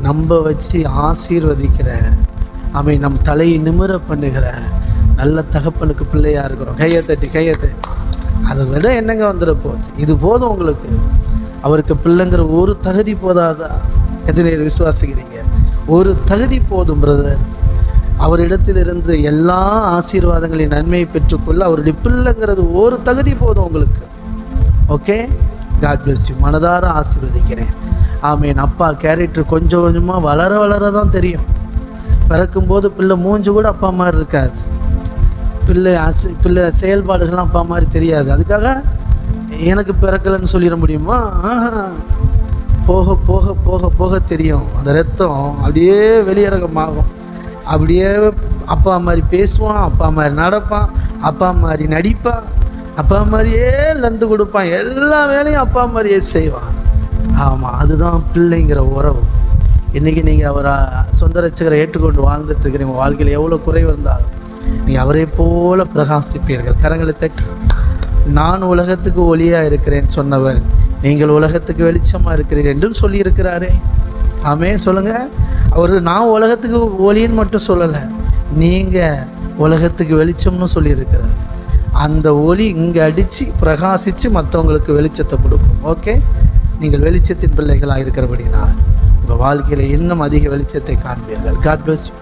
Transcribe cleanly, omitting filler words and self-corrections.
நம்ப வச்சு ஆசீர்வதிக்கிற, அவன் நம் தலையை நிமிர பண்ணுகிற நல்ல தகப்பனுக்கு பிள்ளையாக இருக்கிறோம். கையை தட்டி அதை விட என்னங்க வந்துட போகுது? இது போதும் உங்களுக்கு. அவருக்கு பிள்ளைங்கிற ஒரு தகுதி போதாதா? எத்தனை விசுவாசிக்கிறீங்க? ஒரு தகுதி போதும் பிரதர். அவரிடத்திலிருந்து எல்லா ஆசீர்வாதங்களின் நன்மையை பெற்றுக்கொள்ள அவருடைய பிள்ளைங்கிறது ஒரு தகுதி போதும் உங்களுக்கு. Okay, God bless you. மனதார ஆசீர்வதிக்கிறேன். ஆமேன். அப்பா கேரக்டர் கொஞ்சம் கொஞ்சமாக வளர தான் தெரியும். பிறக்கும்போது பிள்ளை மூஞ்சு கூட அப்பா மாதிரி இருக்காது. பிள்ளை செயல்பாடுகள்லாம் அப்பா மாதிரி தெரியாது. அதுக்காக எனக்கு பிறக்கலைன்னு சொல்லிட முடியுமா? போக போக போக போக தெரியும். அந்த ரத்தம் அப்படியே வெளியிறக்கமாகும். அப்படியே அப்பா மாதிரி பேசுவான், அப்பா மாதிரி நடப்பான், அப்பா மாதிரி நடிப்பான், அப்பா மாதிரியே லந்து கொடுப்பான், எல்லா வேலையும் அப்பா மாதிரியே செய்வான். ஆமாம், அதுதான் பிள்ளைங்கிற உறவு. இன்றைக்கி நீங்கள் அவரை சொந்த ரட்சகரை ஏற்றுக்கொண்டு வாழ்ந்துட்டு இருக்கிறீங்க. வாழ்க்கையில் எவ்வளோ குறைவு இருந்தாலும் நீங்கள் அவரை போல பிரகாசிப்பீர்கள். கரங்களை தட்டி. நான் உலகத்துக்கு ஒளியாக இருக்கிறேன் சொன்னவர் நீங்கள் உலகத்துக்கு வெளிச்சமாக இருக்கிறீர்கள் என்றும் சொல்லியிருக்கிறாரே. ஆமென் சொல்லுங்கள். அவர் நான் உலகத்துக்கு ஒளின்னு மட்டும் சொல்லலை, நீங்கள் உலகத்துக்கு வெளிச்சம்னு சொல்லியிருக்கிறார். அந்த ஒளி இங்கே அடித்து பிரகாசித்து மற்றவங்களுக்கு வெளிச்சத்தை கொடுக்கும். ஓகே, நீங்கள் வெளிச்சத்தின் பிள்ளைகளாக இருக்கிறபடினால் உங்கள் வாழ்க்கையில் இன்னும் அதிக வெளிச்சத்தை காண்பீர்கள். God bless you.